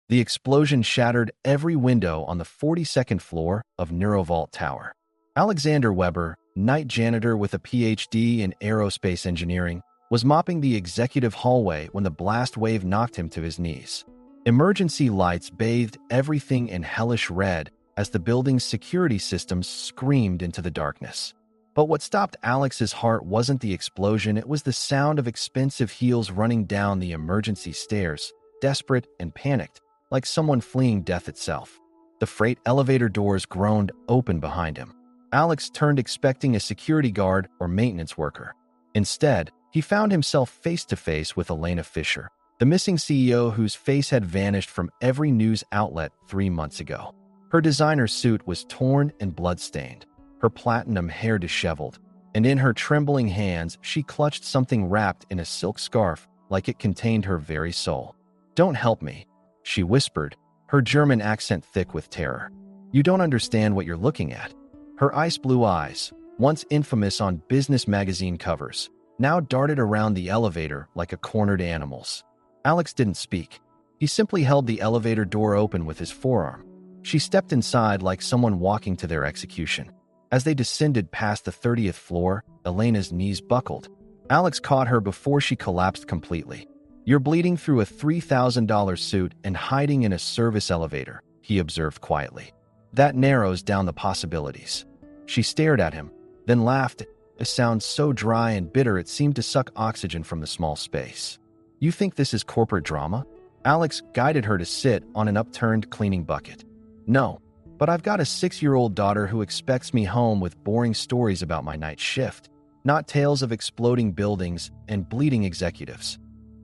The explosion shattered every window on the 42nd floor of Neurovault Tower. Alexander Weber, night janitor with a PhD in aerospace engineering, was mopping the executive hallway when the blast wave knocked him to his knees. Emergency lights bathed everything in hellish red as the building's security systems screamed into the darkness. But what stopped Alex's heart wasn't the explosion, it was the sound of expensive heels running down the emergency stairs, desperate and panicked, like someone fleeing death itself. The freight elevator doors groaned open behind him. Alex turned expecting a security guard or maintenance worker. Instead, he found himself face-to-face with Elena Fisher, the missing CEO whose face had vanished from every news outlet 3 months ago. Her designer suit was torn and blood-stained, her platinum hair disheveled, and in her trembling hands she clutched something wrapped in a silk scarf like it contained her very soul. "Don't help me," she whispered, her German accent thick with terror. "You don't understand what you're looking at." Her ice-blue eyes, once infamous on business magazine covers, now darted around the elevator like a cornered animal's. Alex didn't speak. He simply held the elevator door open with his forearm. She stepped inside like someone walking to their execution. As they descended past the 30th floor, Elena's knees buckled. Alex caught her before she collapsed completely. "You're bleeding through a $3,000 suit and hiding in a service elevator," he observed quietly. "That narrows down the possibilities." She stared at him, then laughed, a sound so dry and bitter it seemed to suck oxygen from the small space. "You think this is corporate drama?" Alex guided her to sit on an upturned cleaning bucket. "No, but I've got a 6-year-old daughter who expects me home with boring stories about my night shift, not tales of exploding buildings and bleeding executives."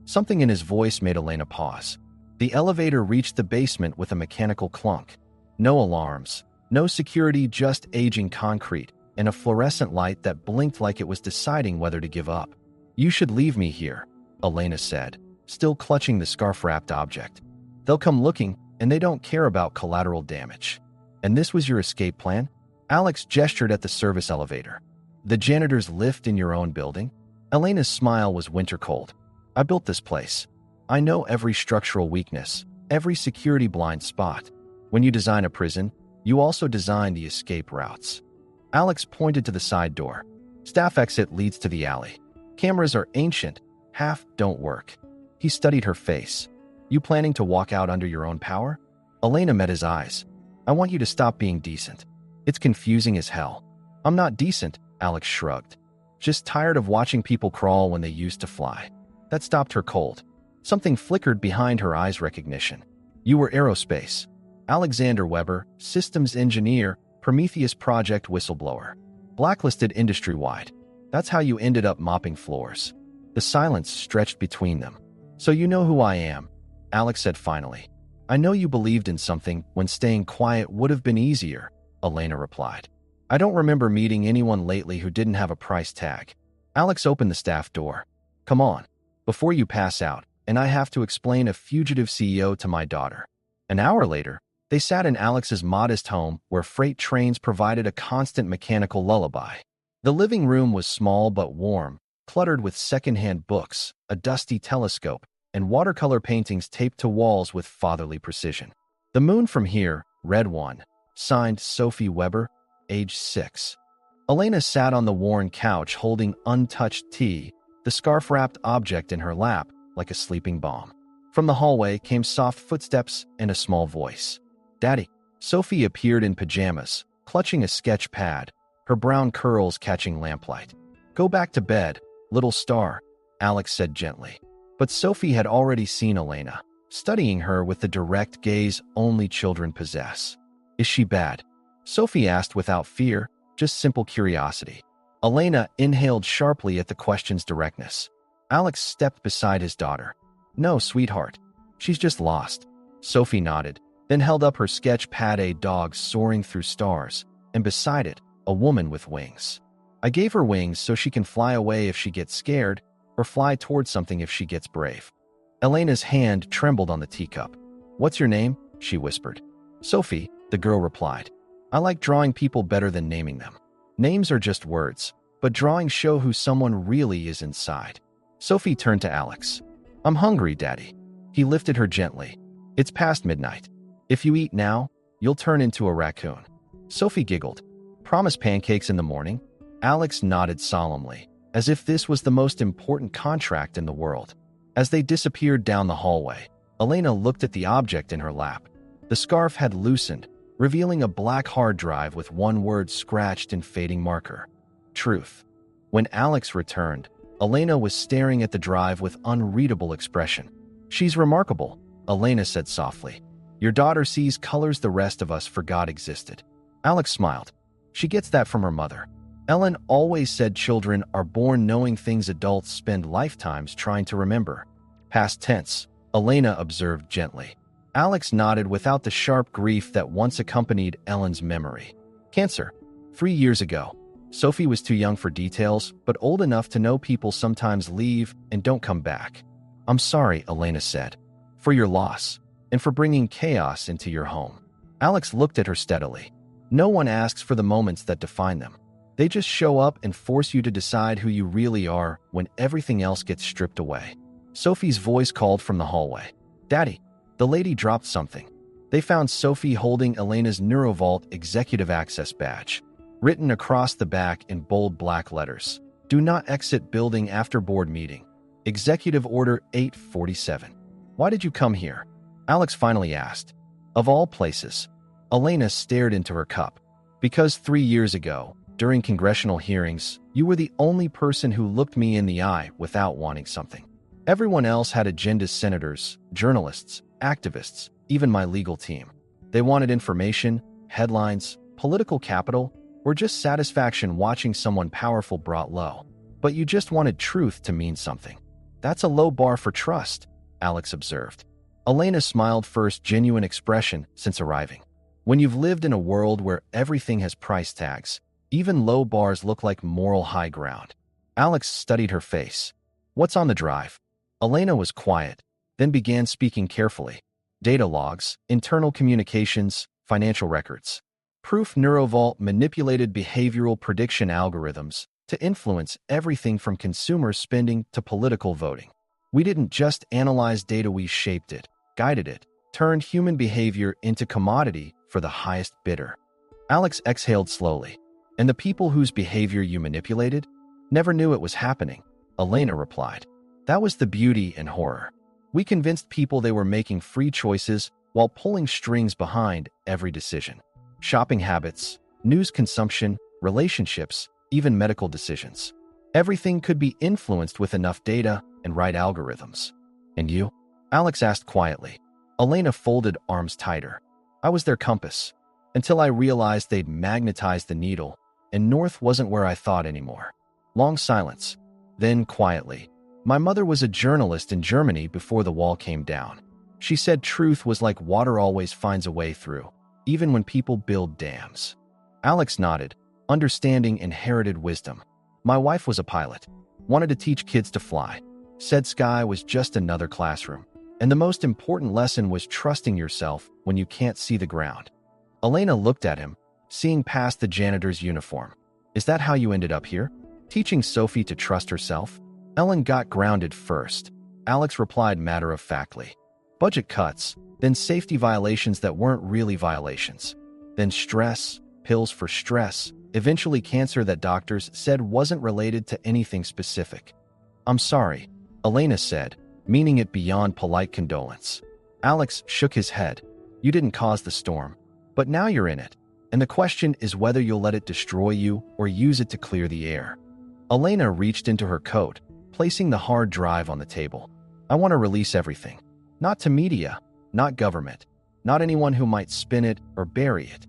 Something in his voice made Elena pause. The elevator reached the basement with a mechanical clunk. No alarms, no security, just aging concrete and a fluorescent light that blinked like it was deciding whether to give up. "You should leave me here," Elena said, still clutching the scarf-wrapped object. "They'll come looking, and they don't care about collateral damage." "And this was your escape plan?" Alex gestured at the service elevator. "The janitor's lift in your own building?" Elena's smile was winter cold. "I built this place. I know every structural weakness, every security blind spot. When you design a prison, you also design the escape routes." Alex pointed to the side door. "Staff exit leads to the alley. Cameras are ancient, half don't work." He studied her face. "You planning to walk out under your own power?" Elena met his eyes. "I want you to stop being decent. It's confusing as hell." "I'm not decent," Alex shrugged. "Just tired of watching people crawl when they used to fly." That stopped her cold. Something flickered behind her eyes recognition. "You were aerospace. Alexander Weber, systems engineer, Prometheus project whistleblower. Blacklisted industry-wide. That's how you ended up mopping floors." The silence stretched between them. "So you know who I am," Alex said finally. "I know you believed in something when staying quiet would have been easier," Elena replied. "I don't remember meeting anyone lately who didn't have a price tag." Alex opened the staff door. "Come on, before you pass out, and I have to explain a fugitive CEO to my daughter." An hour later, they sat in Alex's modest home where freight trains provided a constant mechanical lullaby. The living room was small but warm, cluttered with secondhand books, a dusty telescope, and watercolor paintings taped to walls with fatherly precision. "The moon from here, red one," signed Sophie Weber, age 6. Elena sat on the worn couch holding untouched tea, the scarf-wrapped object in her lap like a sleeping bomb. From the hallway came soft footsteps and a small voice. "Daddy." Sophie appeared in pajamas, clutching a sketch pad, her brown curls catching lamplight. "Go back to bed, little star," Alex said gently. But Sophie had already seen Elena, studying her with the direct gaze only children possess. "Is she bad?" Sophie asked without fear, just simple curiosity. Elena inhaled sharply at the question's directness. Alex stepped beside his daughter. "No, sweetheart. She's just lost." Sophie nodded, then held up her sketch pad, a dog soaring through stars, and beside it, a woman with wings. "I gave her wings so she can fly away if she gets scared, or fly towards something if she gets brave." Elena's hand trembled on the teacup. "What's your name?" she whispered. "Sophie," the girl replied. "I like drawing people better than naming them. Names are just words, but drawings show who someone really is inside." Sophie turned to Alex. "I'm hungry, Daddy." He lifted her gently. It's past midnight. If you eat now, you'll turn into a raccoon. Sophie giggled. Promise pancakes in the morning? Alex nodded solemnly, as if this was the most important contract in the world. As they disappeared down the hallway, Elena looked at the object in her lap. The scarf had loosened, revealing a black hard drive with one word scratched in fading marker. Truth. When Alex returned, Elena was staring at the drive with unreadable expression. She's remarkable, Elena said softly. Your daughter sees colors the rest of us forgot existed. Alex smiled. She gets that from her mother. Ellen always said children are born knowing things adults spend lifetimes trying to remember. Past tense, Elena observed gently. Alex nodded without the sharp grief that once accompanied Ellen's memory. Cancer. 3 years ago. Sophie was too young for details, but old enough to know people sometimes leave and don't come back. I'm sorry, Elena said, for your loss, and for bringing chaos into your home. Alex looked at her steadily. No one asks for the moments that define them. They just show up and force you to decide who you really are when everything else gets stripped away. Sophie's voice called from the hallway. Daddy, the lady dropped something. They found Sophie holding Elena's NeuroVault Executive Access Badge. Written across the back in bold black letters. Do not exit building after board meeting. Executive Order 847. Why did you come here? Alex finally asked. Of all places. Elena stared into her cup. Because 3 years ago, during congressional hearings, you were the only person who looked me in the eye without wanting something. Everyone else had agendas: senators, journalists, activists, even my legal team. They wanted information, headlines, political capital, or just satisfaction watching someone powerful brought low. But you just wanted truth to mean something. That's a low bar for trust, Alex observed. Elena smiled, first genuine expression since arriving. When you've lived in a world where everything has price tags, even low bars look like moral high ground. Alex studied her face. What's on the drive? Elena was quiet, then began speaking carefully. Data logs, internal communications, financial records. Proof NeuroVault manipulated behavioral prediction algorithms to influence everything from consumer spending to political voting. We didn't just analyze data, we shaped it, guided it, turned human behavior into commodity for the highest bidder. Alex exhaled slowly. And the people whose behavior you manipulated never knew it was happening, Elena replied. That was the beauty and horror. We convinced people they were making free choices while pulling strings behind every decision. Shopping habits, news consumption, relationships, even medical decisions. Everything could be influenced with enough data and right algorithms. And you? Alex asked quietly. Elena folded arms tighter. I was their compass, until I realized they'd magnetized the needle, and north wasn't where I thought anymore. Long silence. Then, quietly, my mother was a journalist in Germany before the wall came down. She said truth was like water, always finds a way through, even when people build dams. Alex nodded, understanding inherited wisdom. My wife was a pilot, wanted to teach kids to fly, said sky was just another classroom. And the most important lesson was trusting yourself when you can't see the ground. Elena looked at him, seeing past the janitor's uniform. Is that how you ended up here? Teaching Sophie to trust herself? Ellen got grounded first. Alex replied matter-of-factly. Budget cuts, then safety violations that weren't really violations. Then stress, pills for stress, eventually cancer that doctors said wasn't related to anything specific. I'm sorry, Elena said, meaning it beyond polite condolence. Alex shook his head. You didn't cause the storm, but now you're in it. And the question is whether you'll let it destroy you or use it to clear the air. Elena reached into her coat, placing the hard drive on the table. I want to release everything. Not to media, not government, not anyone who might spin it or bury it.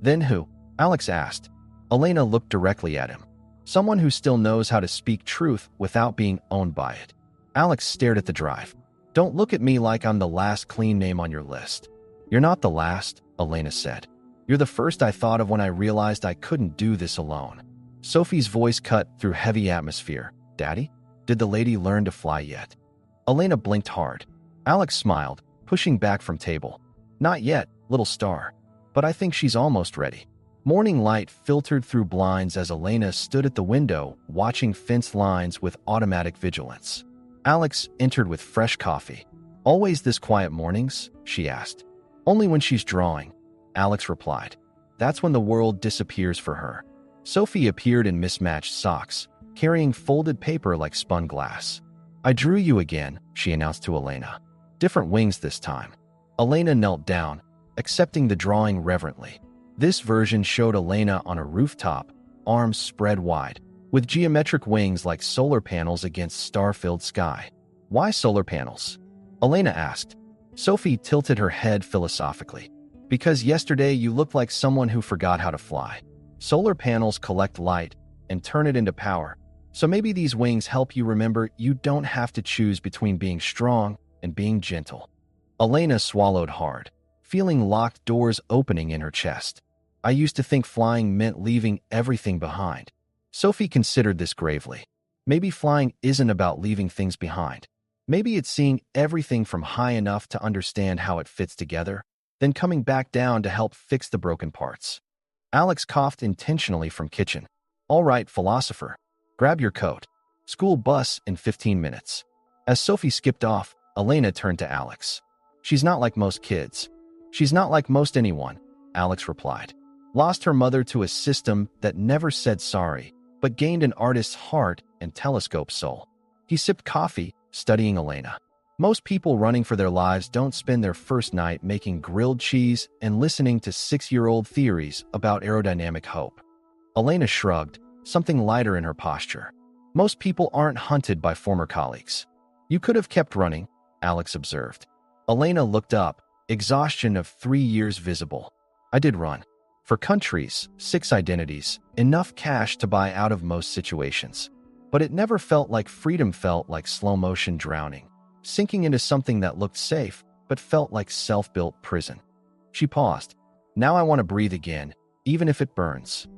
Then who? Alex asked. Elena looked directly at him. Someone who still knows how to speak truth without being owned by it. Alex stared at the drive. Don't look at me like I'm the last clean name on your list. You're not the last, Elena said. You're the first I thought of when I realized I couldn't do this alone. Sophie's voice cut through heavy atmosphere. Daddy? Did the lady learn to fly yet? Elena blinked hard. Alex smiled, pushing back from table. Not yet, little star. But I think she's almost ready. Morning light filtered through blinds as Elena stood at the window, watching fence lines with automatic vigilance. Alex entered with fresh coffee. Always this quiet mornings? She asked. Only when she's drawing, Alex replied. That's when the world disappears for her. Sophie appeared in mismatched socks, carrying folded paper like spun glass. I drew you again, she announced to Elena. Different wings this time. Elena knelt down, accepting the drawing reverently. This version showed Elena on a rooftop, arms spread wide, with geometric wings like solar panels against star-filled sky. Why solar panels? Elena asked. Sophie tilted her head philosophically. Because yesterday you looked like someone who forgot how to fly. Solar panels collect light and turn it into power. So maybe these wings help you remember you don't have to choose between being strong and being gentle. Elena swallowed hard, feeling locked doors opening in her chest. I used to think flying meant leaving everything behind. Sophie considered this gravely. Maybe flying isn't about leaving things behind. Maybe it's seeing everything from high enough to understand how it fits together, then coming back down to help fix the broken parts. Alex coughed intentionally from kitchen. All right, philosopher. Grab your coat. School bus in 15 minutes. As Sophie skipped off, Elena turned to Alex. She's not like most kids. She's not like most anyone, Alex replied. Lost her mother to a system that never said sorry, but gained an artist's heart and telescope soul. He sipped coffee, studying Elena. Most people running for their lives don't spend their first night making grilled cheese and listening to 6-year-old theories about aerodynamic hope. Elena shrugged, something lighter in her posture. Most people aren't hunted by former colleagues. You could have kept running, Alex observed. Elena looked up, exhaustion of 3 years visible. I did run. For countries, 6 identities, enough cash to buy out of most situations. But it never felt like freedom, felt like slow-motion drowning, sinking into something that looked safe, but felt like self-built prison. She paused. Now I want to breathe again, even if it burns.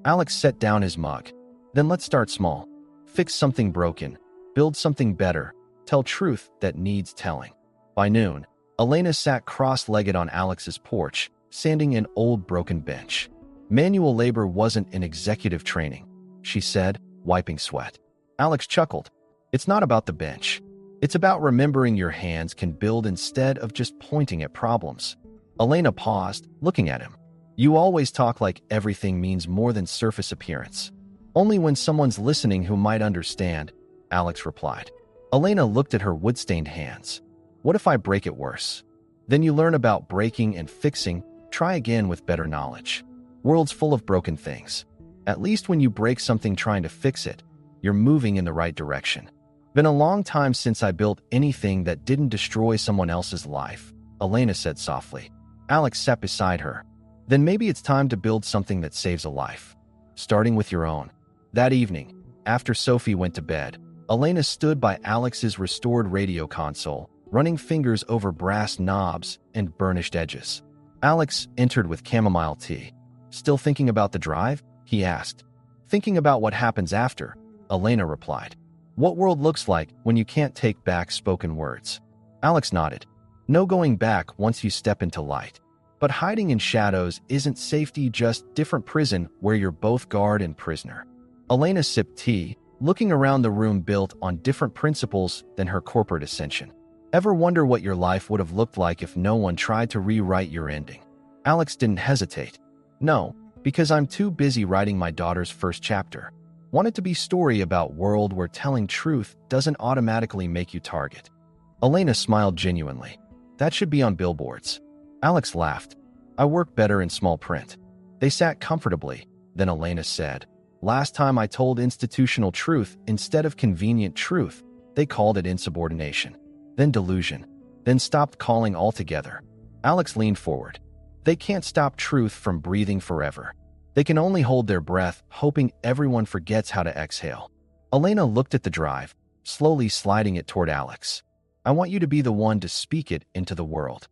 Alex set down his mug. Then let's start small. Fix something broken, build something better, tell truth that needs telling. By noon, Elena sat cross-legged on Alex's porch, sanding an old broken bench. Manual labor wasn't an executive training, she said, wiping sweat. Alex chuckled. It's not about the bench. It's about remembering your hands can build instead of just pointing at problems. Elena paused, looking at him. You always talk like everything means more than surface appearance. Only when someone's listening who might understand, Alex replied. Elena looked at her wood-stained hands. What if I break it worse? Then you learn about breaking and fixing, try again with better knowledge. World's full of broken things. At least when you break something trying to fix it, you're moving in the right direction. Been a long time since I built anything that didn't destroy someone else's life, Elena said softly. Alex sat beside her. Then maybe it's time to build something that saves a life. Starting with your own. That evening, after Sophie went to bed, Elena stood by Alex's restored radio console, running fingers over brass knobs and burnished edges. Alex entered with chamomile tea. Still thinking about the drive? He asked. Thinking about what happens after, Elena replied. What world looks like when you can't take back spoken words? Alex nodded. No going back once you step into light. But hiding in shadows isn't safety, just different prison where you're both guard and prisoner. Elena sipped tea, looking around the room built on different principles than her corporate ascension. Ever wonder what your life would have looked like if no one tried to rewrite your ending? Alex didn't hesitate. No, because I'm too busy writing my daughter's first chapter. Want it to be a story about world where telling truth doesn't automatically make you target. Elena smiled genuinely. That should be on billboards. Alex laughed. I work better in small print. They sat comfortably. Then Elena said, last time I told institutional truth instead of convenient truth, they called it insubordination. Then delusion. Then stopped calling altogether. Alex leaned forward. They can't stop truth from breathing forever. They can only hold their breath, hoping everyone forgets how to exhale. Elena looked at the drive, slowly sliding it toward Alex. I want you to be the one to speak it into the world.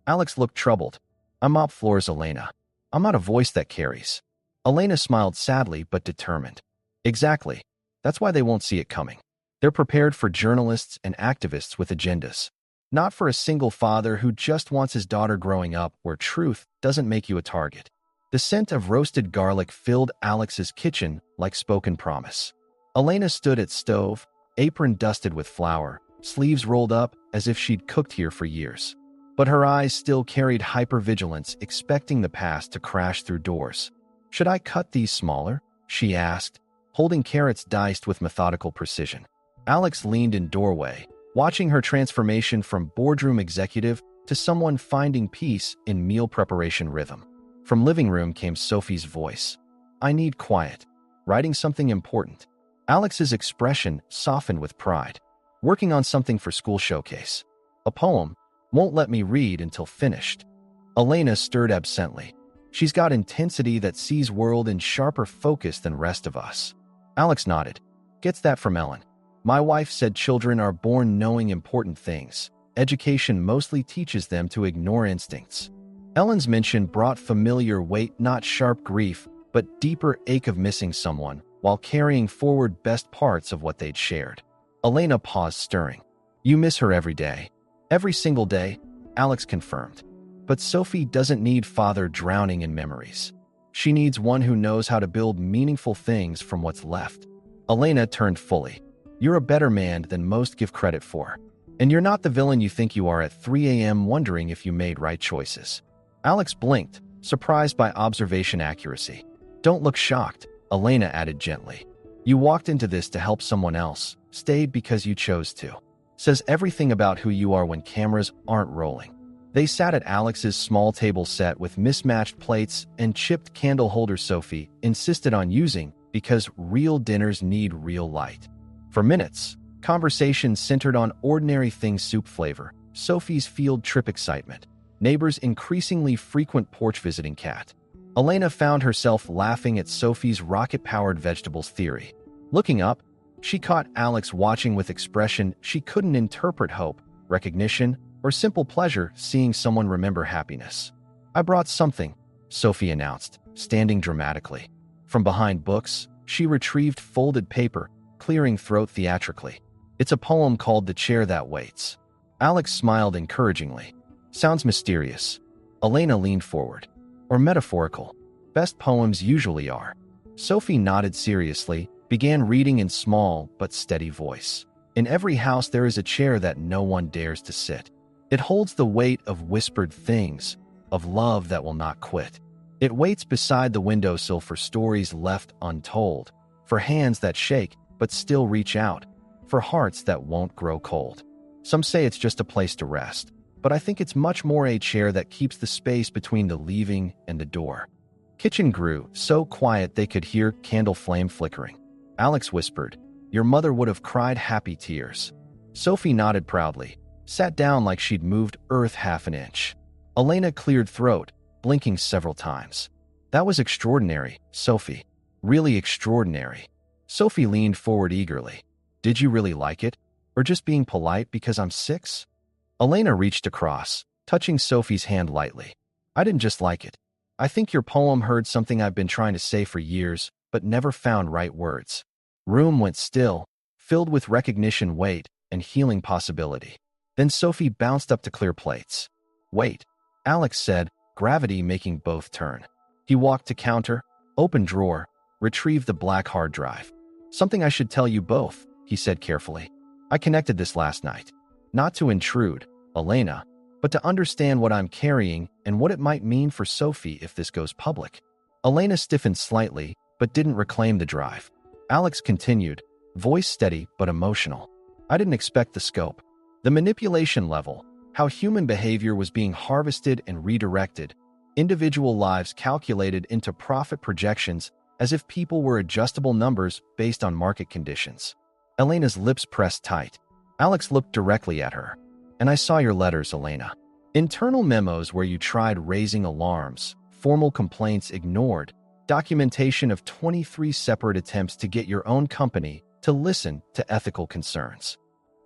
Alex looked troubled. I mop floors, Elena. I'm not a voice that carries. Elena smiled sadly but determined. Exactly. That's why they won't see it coming. They're prepared for journalists and activists with agendas. Not for a single father who just wants his daughter growing up where truth doesn't make you a target. The scent of roasted garlic filled Alex's kitchen like spoken promise. Elena stood at stove, apron dusted with flour, sleeves rolled up as if she'd cooked here for years. But her eyes still carried hypervigilance, expecting the past to crash through doors. "Should I cut these smaller?" she asked, holding carrots diced with methodical precision. Alex leaned in doorway, watching her transformation from boardroom executive to someone finding peace in meal preparation rhythm. From living room came Sophie's voice. "I need quiet. Writing something important." Alex's expression softened with pride. "Working on something for school showcase. A poem. Won't let me read until finished." Elena stirred absently. "She's got intensity that sees world in sharper focus than rest of us." Alex nodded. "Gets that from Ellen. My wife said children are born knowing important things. Education mostly teaches them to ignore instincts." Ellen's mention brought familiar weight, not sharp grief, but deeper ache of missing someone, while carrying forward best parts of what they'd shared. Elena paused, stirring. "You miss her every day." "Every single day," Alex confirmed. "But Sophie doesn't need father drowning in memories. She needs one who knows how to build meaningful things from what's left." Elena turned fully. "You're a better man than most give credit for. And you're not the villain you think you are at 3 a.m. wondering if you made right choices." Alex blinked, surprised by observation accuracy. "Don't look shocked," Elena added gently. "You walked into this to help someone else, stayed because you chose to. Says everything about who you are when cameras aren't rolling." They sat at Alex's small table set with mismatched plates and chipped candle holders Sophie insisted on using because real dinners need real light. For minutes, conversation centered on ordinary things: soup flavor, Sophie's field trip excitement, neighbors' increasingly frequent porch visiting cat. Elena found herself laughing at Sophie's rocket-powered vegetables theory. Looking up, she caught Alex watching with expression she couldn't interpret: hope, recognition, or simple pleasure seeing someone remember happiness. "I brought something," Sophie announced, standing dramatically. From behind books, she retrieved folded paper, clearing throat theatrically. "It's a poem called The Chair That Waits." Alex smiled encouragingly. "Sounds mysterious." Elena leaned forward. "Or metaphorical. Best poems usually are." Sophie nodded seriously, began reading in small but steady voice. "In every house there is a chair that no one dares to sit. It holds the weight of whispered things, of love that will not quit. It waits beside the windowsill for stories left untold, for hands that shake but still reach out, for hearts that won't grow cold. Some say it's just a place to rest, but I think it's much more a chair that keeps the space between the leaving and the door." Kitchen grew, so quiet they could hear candle flame flickering. Alex whispered, "Your mother would have cried happy tears." Sophie nodded proudly, sat down like she'd moved earth half an inch. Elena cleared throat, blinking several times. "That was extraordinary, Sophie. Really extraordinary." Sophie leaned forward eagerly. "Did you really like it? Or just being polite because I'm 6? Elena reached across, touching Sophie's hand lightly. "I didn't just like it. I think your poem heard something I've been trying to say for years, but never found right words." Room went still, filled with recognition, weight, and healing possibility. Then Sophie bounced up to clear plates. "Wait," Alex said, gravity making both turn. He walked to counter, opened drawer, retrieved the black hard drive. "Something I should tell you both," he said carefully. "I connected this last night. Not to intrude, Elena, but to understand what I'm carrying and what it might mean for Sophie if this goes public." Elena stiffened slightly, but didn't reclaim the drive. Alex continued, voice steady but emotional. "I didn't expect the scope. The manipulation level, how human behavior was being harvested and redirected, individual lives calculated into profit projections as if people were adjustable numbers based on market conditions." Elena's lips pressed tight. Alex looked directly at her. "And I saw your letters, Elena. Internal memos where you tried raising alarms, formal complaints ignored, documentation of 23 separate attempts to get your own company to listen to ethical concerns."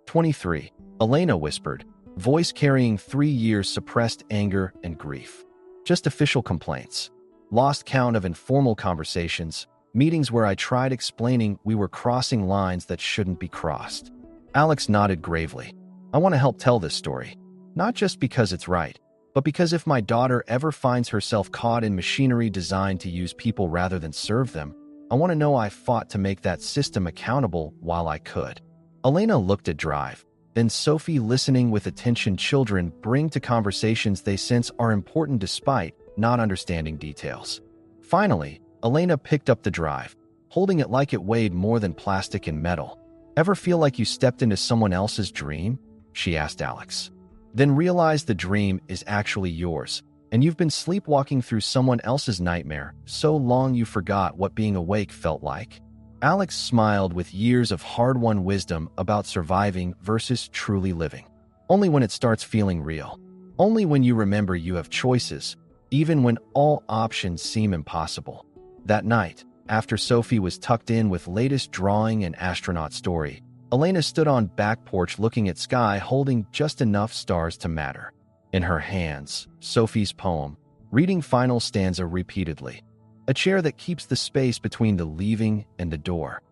23, Elena whispered, voice carrying 3 years suppressed anger and grief. "Just official complaints. Lost count of informal conversations, meetings where I tried explaining we were crossing lines that shouldn't be crossed." Alex nodded gravely. "I want to help tell this story. Not just because it's right, but because if my daughter ever finds herself caught in machinery designed to use people rather than serve them, I want to know I fought to make that system accountable while I could." Elena looked at drive, Then Sophie listening with attention. Children bring to conversations they sense are important despite not understanding details. Finally, Elena picked up the drive, holding it like it weighed more than plastic and metal. Ever feel like you stepped into someone else's dream? She asked Alex. Then realized the dream is actually yours, and you've been sleepwalking through someone else's nightmare so long you forgot what being awake felt like? Alex smiled with years of hard-won wisdom about surviving versus truly living. Only when it starts feeling real. Only when you remember you have choices, even when all options seem impossible. That night, after Sophie was tucked in with latest drawing and astronaut story, Elena stood on back porch looking at sky, holding just enough stars to matter. In her hands, Sophie's poem, reading final stanza repeatedly. A chair that keeps the space between the leaving and the door.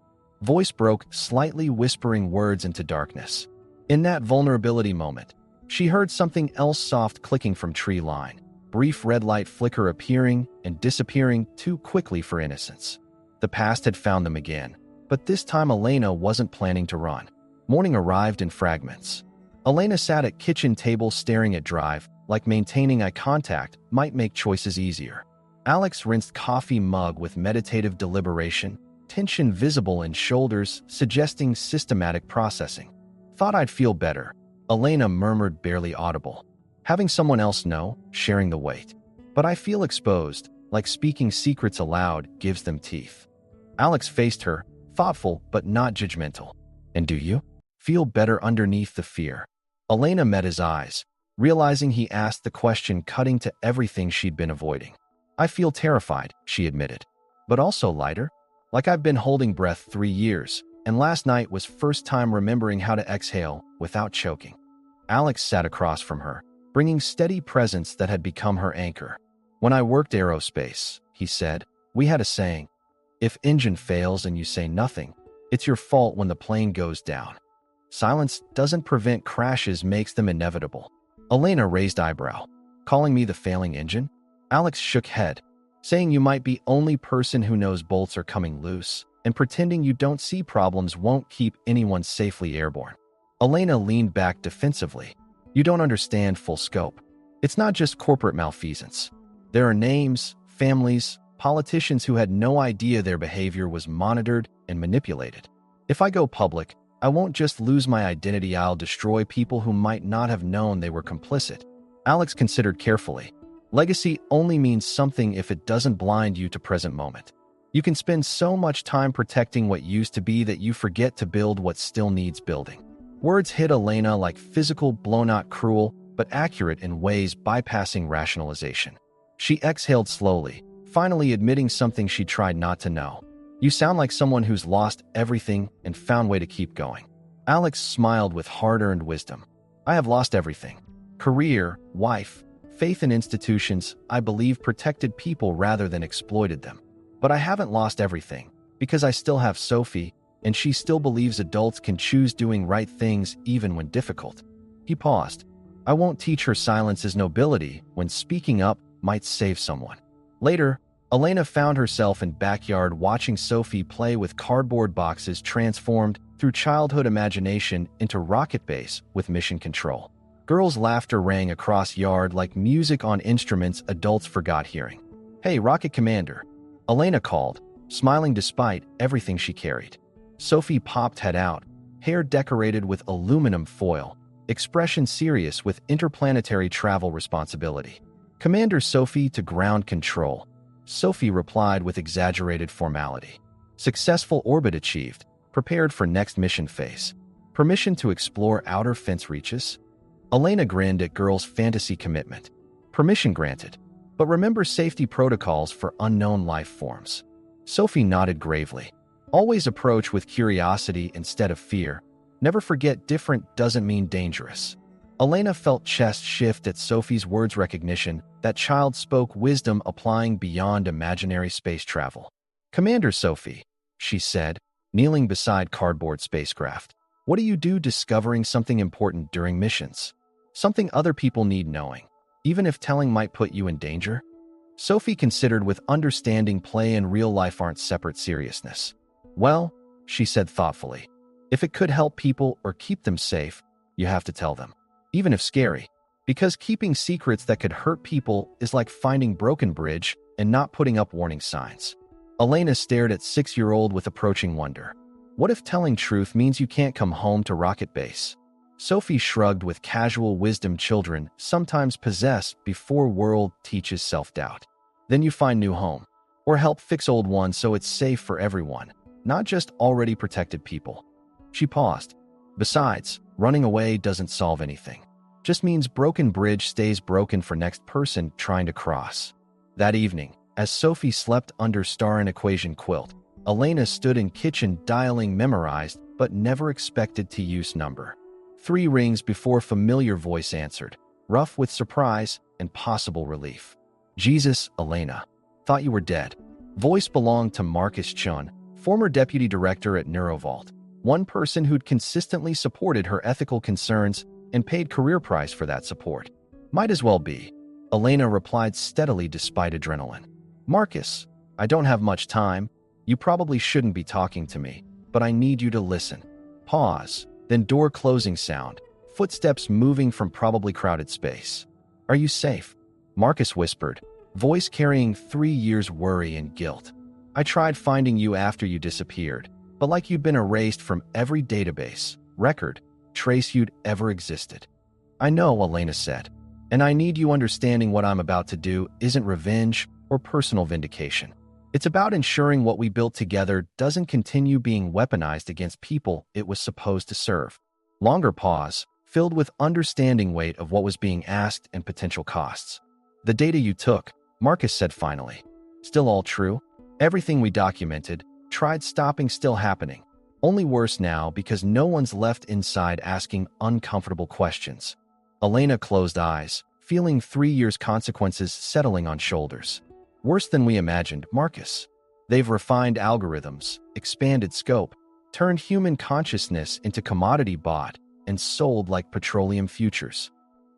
Voice broke, slightly whispering words into darkness. In that vulnerability moment, she heard something else, soft clicking from tree line. Brief red light flicker appearing and disappearing too quickly for innocence. The past had found them again, but this time Elena wasn't planning to run. Morning arrived in fragments. Elena sat at kitchen table staring at drive, like maintaining eye contact might make choices easier. Alex rinsed coffee mug with meditative deliberation, tension visible in shoulders, suggesting systematic processing. Thought I'd feel better, Elena murmured, barely audible. Having someone else know, sharing the weight. But I feel exposed, like speaking secrets aloud gives them teeth. Alex faced her, thoughtful but not judgmental. And do you feel better underneath the fear? Elena met his eyes, realizing he asked the question cutting to everything she'd been avoiding. I feel terrified, she admitted, but also lighter, like I've been holding breath 3 years, and last night was first time remembering how to exhale without choking. Alex sat across from her, bringing steady presence that had become her anchor. When I worked aerospace, he said, we had a saying, if engine fails and you say nothing, it's your fault when the plane goes down. Silence doesn't prevent crashes, makes them inevitable. Elena raised eyebrow. Calling me the failing engine? Alex shook head, saying you might be only person who knows bolts are coming loose, and pretending you don't see problems won't keep anyone safely airborne. Elena leaned back defensively. You don't understand full scope. It's not just corporate malfeasance. There are names, families, politicians who had no idea their behavior was monitored and manipulated. If I go public, I won't just lose my identity, I'll destroy people who might not have known they were complicit. Alex considered carefully. Legacy only means something if it doesn't blind you to present moment. You can spend so much time protecting what used to be that you forget to build what still needs building. Words hit Elena like physical blow, not cruel, but accurate in ways bypassing rationalization. She exhaled slowly, finally admitting something she tried not to know. You sound like someone who's lost everything and found way to keep going. Alex smiled with hard-earned wisdom. I have lost everything. Career, wife, faith in institutions I believe protected people rather than exploited them. But I haven't lost everything, because I still have Sophie, and she still believes adults can choose doing right things even when difficult. He paused. I won't teach her silence is nobility when speaking up might save someone. Later, Elena found herself in backyard watching Sophie play with cardboard boxes transformed through childhood imagination into rocket base with mission control. Girls' laughter rang across yard like music on instruments adults forgot hearing. Hey, Rocket Commander, Elena called, smiling despite everything she carried. Sophie popped head out, hair decorated with aluminum foil, expression serious with interplanetary travel responsibility. Commander Sophie to ground control. Sophie replied with exaggerated formality. Successful orbit achieved, prepared for next mission phase. Permission to explore outer fence reaches? Elena grinned at girl's fantasy commitment. Permission granted, but remember safety protocols for unknown life forms. Sophie nodded gravely. Always approach with curiosity instead of fear. Never forget different doesn't mean dangerous. Elena felt chest shift at Sophie's words recognition. That child spoke wisdom applying beyond imaginary space travel. Commander Sophie, she said, kneeling beside cardboard spacecraft. What do you do discovering something important during missions? Something other people need knowing, even if telling might put you in danger? Sophie considered with understanding play and real life aren't separate seriousness. Well, she said thoughtfully, if it could help people or keep them safe, you have to tell them, even if scary. Because keeping secrets that could hurt people is like finding broken bridge and not putting up warning signs. Elena stared at 6-year-old with approaching wonder. What if telling truth means you can't come home to Rocket Base? Sophie shrugged with casual wisdom children sometimes possess before world teaches self-doubt. Then you find new home, or help fix old one so it's safe for everyone, not just already protected people. She paused. Besides, running away doesn't solve anything. Just means broken bridge stays broken for next person trying to cross. That evening, as Sophie slept under star and equation quilt, Elena stood in kitchen dialing memorized but never expected to use number. 3 rings before familiar voice answered, rough with surprise and possible relief. Jesus, Elena. Thought you were dead. Voice belonged to Marcus Chun, former deputy director at NeuroVault, one person who'd consistently supported her ethical concerns and paid career price for that support. Might as well be. Elena replied steadily despite adrenaline. Marcus, I don't have much time. You probably shouldn't be talking to me, but I need you to listen. Pause, then door closing sound, footsteps moving from probably crowded space. Are you safe? Marcus whispered, voice carrying 3 years' worry and guilt. I tried finding you after you disappeared, but like you'd been erased from every database, record, trace you'd ever existed. I know, Elena said, and I need you understanding what I'm about to do isn't revenge or personal vindication. It's about ensuring what we built together doesn't continue being weaponized against people it was supposed to serve. Longer pause, filled with understanding weight of what was being asked and potential costs. The data you took, Marcus said finally. Still all true? Everything we documented, tried stopping still happening. Only worse now because no one's left inside asking uncomfortable questions. Elena closed eyes, feeling 3 years' consequences settling on shoulders. Worse than we imagined, Marcus. They've refined algorithms, expanded scope, turned human consciousness into commodity bought and sold like petroleum futures.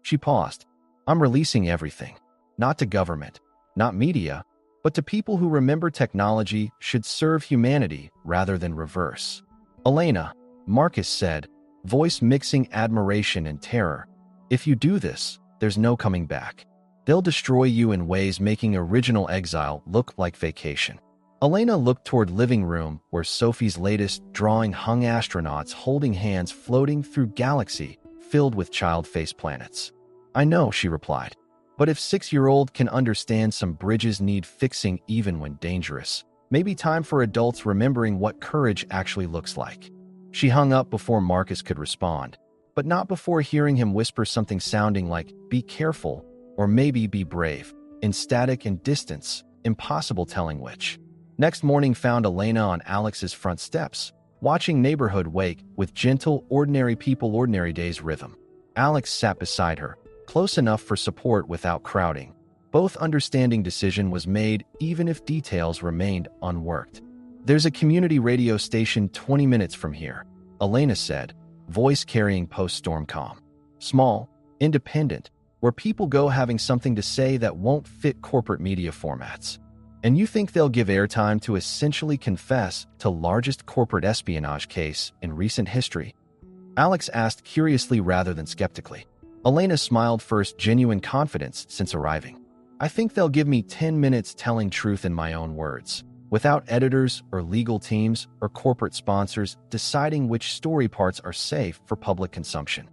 She paused. I'm releasing everything. Not to government, not media, but to people who remember technology should serve humanity rather than reverse. Elena, Marcus said, voice mixing admiration and terror. If you do this, there's no coming back. They'll destroy you in ways making original exile look like vacation. Elena looked toward living room where Sophie's latest drawing hung astronauts holding hands floating through galaxy filled with child-face planets. I know, she replied. But if 6-year-old can understand some bridges need fixing even when dangerous, maybe time for adults remembering what courage actually looks like. She hung up before Marcus could respond, but not before hearing him whisper something sounding like, be careful, or maybe be brave, in static and distance, impossible telling which. Next morning found Elena on Alex's front steps, watching neighborhood wake with gentle, ordinary people, ordinary days rhythm. Alex sat beside her, close enough for support without crowding. Both understanding decision was made even if details remained unworked. There's a community radio station 20 minutes from here, Elena said, voice carrying post-storm calm. Small, independent, where people go having something to say that won't fit corporate media formats. And you think they'll give airtime to essentially confess to largest corporate espionage case in recent history? Alex asked curiously rather than skeptically. Elena smiled, first genuine confidence since arriving. I think they'll give me 10 minutes telling truth in my own words, without editors or legal teams or corporate sponsors deciding which story parts are safe for public consumption.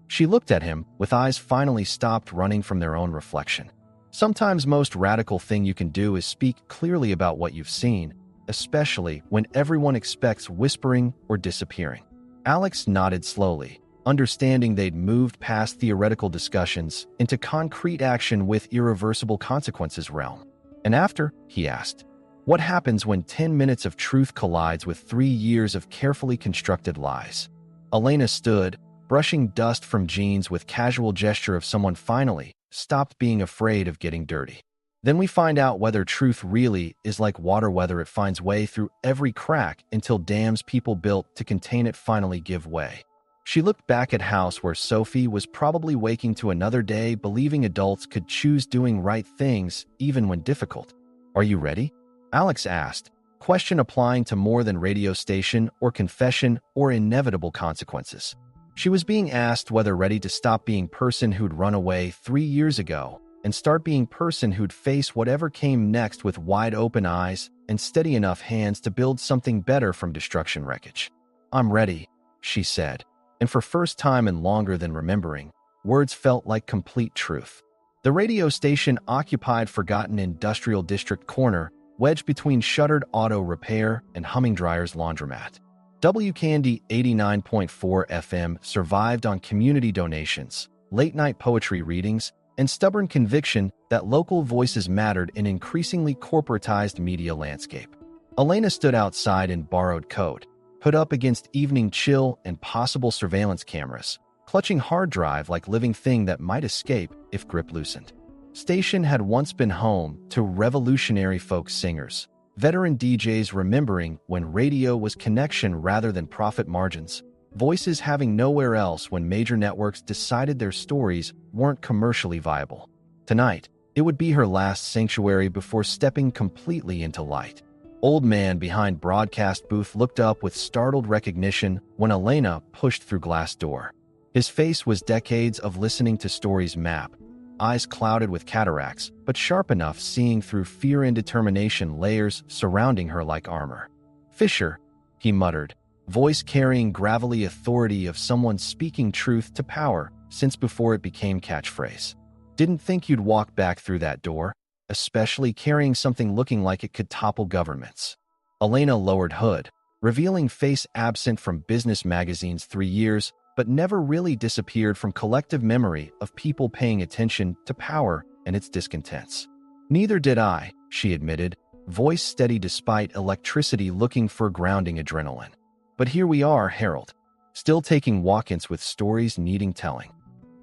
She looked at him, with eyes finally stopped running from their own reflection. Sometimes most radical thing you can do is speak clearly about what you've seen, especially when everyone expects whispering or disappearing. Alex nodded slowly, understanding they'd moved past theoretical discussions into concrete action with irreversible consequences realm. And after, he asked, what happens when 10 minutes of truth collides with 3 years of carefully constructed lies? Elena stood, brushing dust from jeans with casual gesture of someone finally stopped being afraid of getting dirty. Then we find out whether truth really is like water, whether it finds way through every crack until dams people built to contain it finally give way. She looked back at house where Sophie was probably waking to another day, believing adults could choose doing right things even when difficult. Are you ready? Alex asked, question applying to more than radio station or confession or inevitable consequences. She was being asked whether ready to stop being person who'd run away 3 years ago and start being person who'd face whatever came next with wide open eyes and steady enough hands to build something better from destruction wreckage. "I'm ready," she said, and for first time and longer than remembering, words felt like complete truth. The radio station occupied forgotten industrial district corner, wedged between shuttered auto repair and humming dryer's laundromat. W Candy 89.4 FM survived on community donations, late-night poetry readings, and stubborn conviction that local voices mattered in increasingly corporatized media landscape. Elena stood outside in borrowed coat, put up against evening chill and possible surveillance cameras, clutching hard drive like living thing that might escape if grip loosened. Station had once been home to revolutionary folk singers, veteran DJs remembering when radio was connection rather than profit margins, voices having nowhere else when major networks decided their stories weren't commercially viable. Tonight, it would be her last sanctuary before stepping completely into light. Old man behind broadcast booth looked up with startled recognition when Elena pushed through glass door. His face was decades of listening to stories map, eyes clouded with cataracts, but sharp enough seeing through fear and determination layers surrounding her like armor. "Fisher," he muttered, voice carrying gravelly authority of someone speaking truth to power since before it became catchphrase. "Didn't think you'd walk back through that door, especially carrying something looking like it could topple governments." Elena lowered hood, revealing face absent from business magazines 3 years, but never really disappeared from collective memory of people paying attention to power and its discontents. "Neither did I," she admitted, voice steady despite electricity looking for grounding adrenaline. "But here we are, Harold, still taking walk-ins with stories needing telling."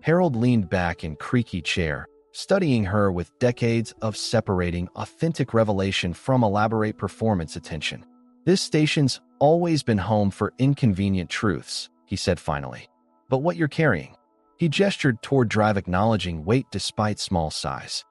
Harold leaned back in creaky chair, studying her with decades of separating authentic revelation from elaborate performance attention. "This station's always been home for inconvenient truths," he said finally. "But what you're carrying?" He gestured toward drive, acknowledging weight despite small size.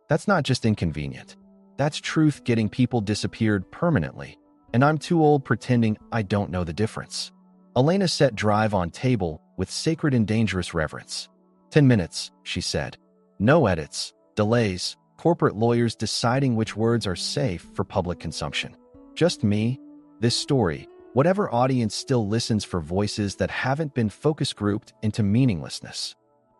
"That's not just inconvenient. That's truth getting people disappeared permanently, and I'm too old pretending I don't know the difference." Elena set drive on table with sacred and dangerous reverence. 10 minutes, she said. "No edits, delays, corporate lawyers deciding which words are safe for public consumption. Just me, this story, whatever audience still listens for voices that haven't been focus grouped into meaninglessness."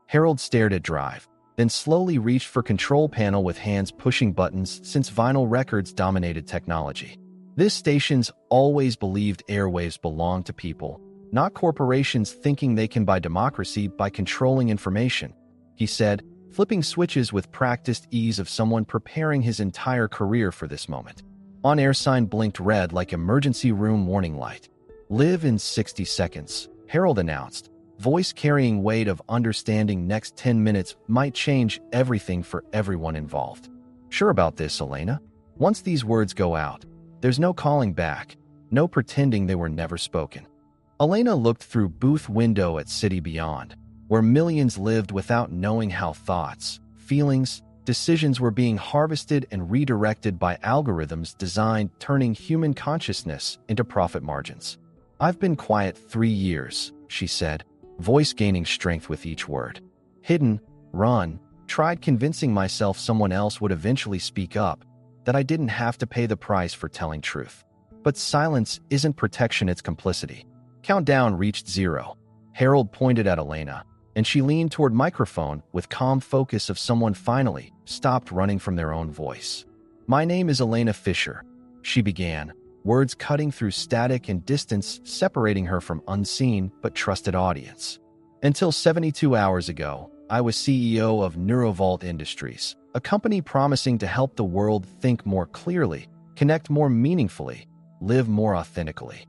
Harold stared at drive, then slowly reached for control panel with hands pushing buttons since vinyl records dominated technology. "This station's always believed airwaves belong to people, not corporations thinking they can buy democracy by controlling information," he said, flipping switches with practiced ease of someone preparing his entire career for this moment. On-air sign blinked red like emergency room warning light. "Live in 60 seconds, Harold announced, voice carrying weight of understanding next 10 minutes might change everything for everyone involved. "Sure about this, Elena? Once these words go out, there's no calling back, no pretending they were never spoken." Elena looked through booth window at City Beyond, where millions lived without knowing how thoughts, feelings, decisions were being harvested and redirected by algorithms designed turning human consciousness into profit margins. "I've been quiet 3 years, she said, voice gaining strength with each word. "Hidden, run, tried convincing myself someone else would eventually speak up, that I didn't have to pay the price for telling truth. But silence isn't protection, it's complicity." Countdown reached 0. Harold pointed at Elena, and she leaned toward microphone with calm focus of someone finally stopped running from their own voice. "My name is Elena Fisher," she began, words cutting through static and distance separating her from unseen but trusted audience. "Until 72 hours ago, I was CEO of Neurovault Industries, a company promising to help the world think more clearly, connect more meaningfully, live more authentically."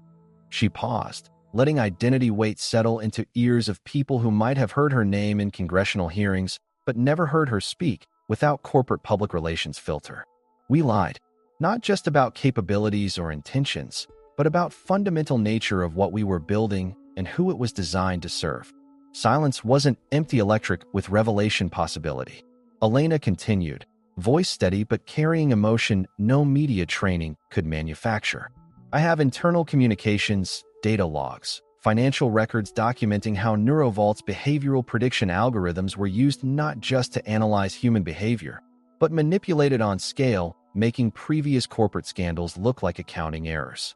She paused, letting identity weight settle into ears of people who might have heard her name in congressional hearings, but never heard her speak without corporate public relations filter. "We lied, not just about capabilities or intentions, but about fundamental nature of what we were building and who it was designed to serve." Silence wasn't empty electric with revelation possibility. Elena continued, voice steady but carrying emotion no media training could manufacture. "I have internal communications, data logs, financial records documenting how NeuroVault's behavioral prediction algorithms were used not just to analyze human behavior, but manipulated on scale, making previous corporate scandals look like accounting errors.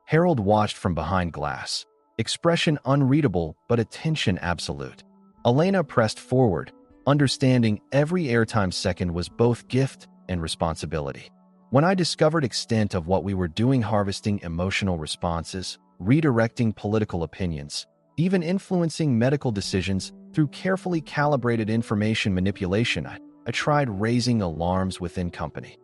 Harold watched from behind glass, expression unreadable but attention absolute. Elena pressed forward, understanding every airtime second was both gift and responsibility. When I discovered extent of what we were doing, harvesting emotional responses, redirecting political opinions, even influencing medical decisions through carefully calibrated information manipulation, I tried raising alarms within company.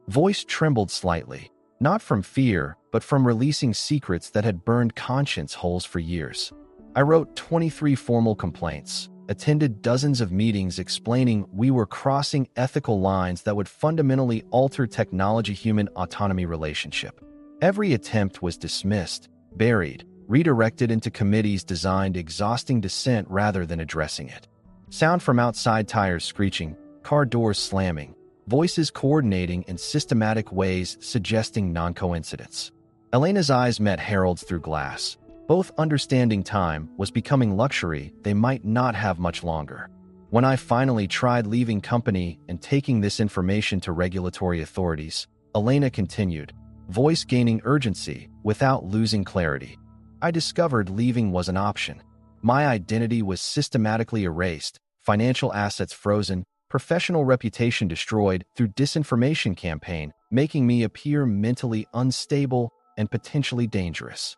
Voice trembled slightly, not from fear, but from releasing secrets that had burned conscience holes for years. I wrote 23 formal complaints, attended dozens of meetings explaining we were crossing ethical lines that would fundamentally alter technology-human autonomy relationship. Every attempt was dismissed, buried, redirected into committees designed exhausting dissent rather than addressing it. Sound from outside, tires screeching, car doors slamming, voices coordinating in systematic ways suggesting non-coincidence. Elena's eyes met Harold's through glass. Both understanding time was becoming luxury they might not have much longer. When I finally tried leaving company and taking this information to regulatory authorities, Elena continued, voice gaining urgency without losing clarity. I discovered leaving was an option. My identity was systematically erased, financial assets frozen, professional reputation destroyed through disinformation campaign, making me appear mentally unstable and potentially dangerous.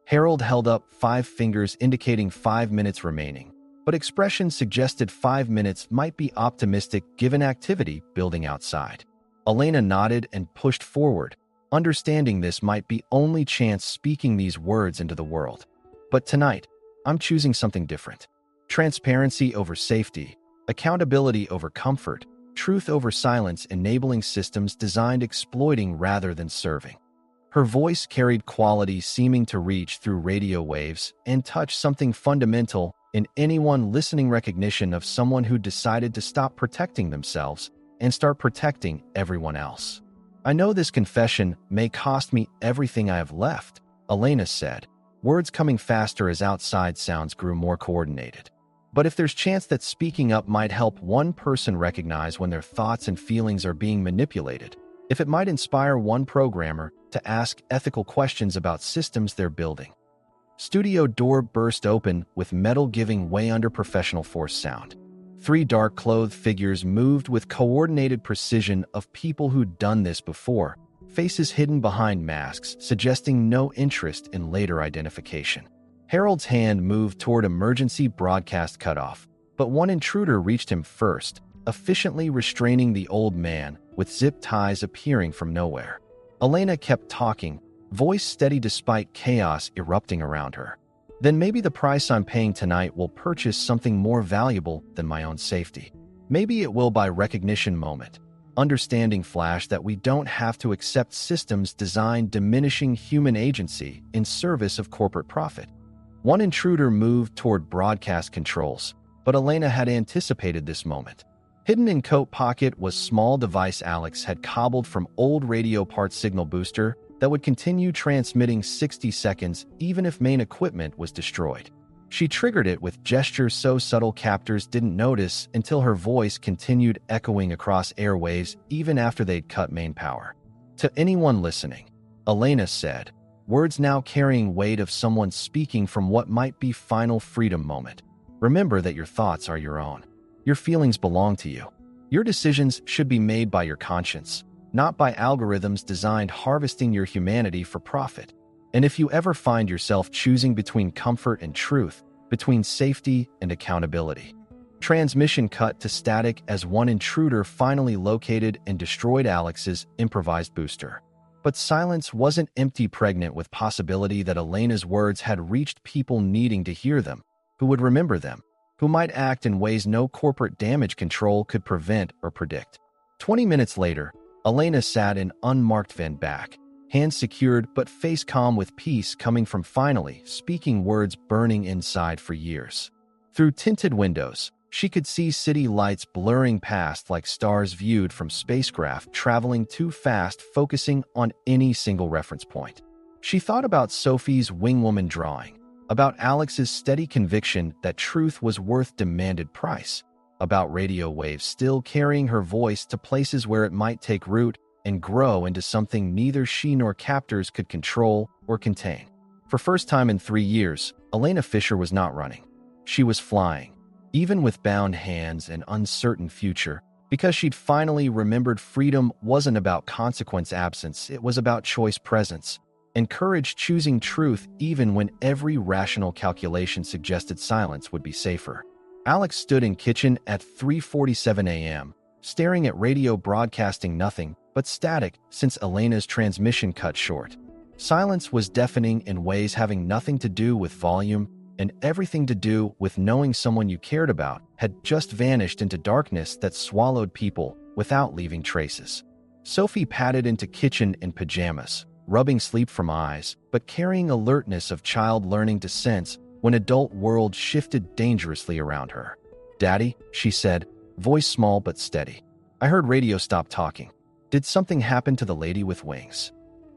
Harold held up 5 fingers indicating 5 minutes remaining, but expression suggested 5 minutes might be optimistic given activity building outside. Elena nodded and pushed forward, understanding this might be only chance speaking these words into the world. But tonight, I'm choosing something different. Transparency over safety, accountability over comfort, truth over silence, enabling systems designed exploiting rather than serving. Her voice carried quality seeming to reach through radio waves and touch something fundamental in anyone listening, recognition of someone who decided to stop protecting themselves and start protecting everyone else. I know this confession may cost me everything I have left, Elena said, words coming faster as outside sounds grew more coordinated. But if there's chance that speaking up might help one person recognize when their thoughts and feelings are being manipulated, if it might inspire one programmer to ask ethical questions about systems they're building. Studio door burst open with metal giving way under professional force sound. 3 dark-clothed figures moved with coordinated precision of people who'd done this before, faces hidden behind masks suggesting no interest in later identification. Harold's hand moved toward emergency broadcast cutoff, but one intruder reached him first, efficiently restraining the old man, with zip ties appearing from nowhere. Elena kept talking, voice steady despite chaos erupting around her. Then maybe the price I'm paying tonight will purchase something more valuable than my own safety. Maybe it will buy recognition moment. Understanding flash that we don't have to accept systems designed diminishing human agency in service of corporate profit. One intruder moved toward broadcast controls, but Elena had anticipated this moment. Hidden in coat pocket was small device Alex had cobbled from old radio part signal booster that would continue transmitting 60 seconds even if main equipment was destroyed. She triggered it with gestures so subtle captors didn't notice until her voice continued echoing across airwaves even after they'd cut main power. To anyone listening, Elena said, words now carrying weight of someone speaking from what might be final freedom moment. Remember that your thoughts are your own. Your feelings belong to you. Your decisions should be made by your conscience, not by algorithms designed harvesting your humanity for profit. And if you ever find yourself choosing between comfort and truth, between safety and accountability. Transmission cut to static as one intruder finally located and destroyed Alex's improvised booster. But silence wasn't empty, pregnant with possibility that Elena's words had reached people needing to hear them, who would remember them, who might act in ways no corporate damage control could prevent or predict. 20 minutes later, Elena sat in unmarked van back, hands secured but face calm with peace coming from finally speaking words burning inside for years. Through tinted windows, she could see city lights blurring past like stars viewed from spacecraft traveling too fast, focusing on any single reference point. She thought about Sophie's wingwoman drawing, about Alex's steady conviction that truth was worth demanded price, about radio waves still carrying her voice to places where it might take root and grow into something neither she nor captors could control or contain. For first time in 3 years, Elena Fisher was not running. She was flying, even with bound hands and uncertain future, because she'd finally remembered freedom wasn't about consequence absence, it was about choice presence, and courage choosing truth even when every rational calculation suggested silence would be safer. Alex stood in kitchen at 3:47 a.m., staring at radio broadcasting nothing but static since Elena's transmission cut short. Silence was deafening in ways having nothing to do with volume and everything to do with knowing someone you cared about had just vanished into darkness that swallowed people without leaving traces. Sophie padded into kitchen in pajamas, rubbing sleep from eyes, but carrying alertness of child learning to sense when adult world shifted dangerously around her. "Daddy," she said, voice small but steady. "I heard radio stop talking. Did something happen to the lady with wings?"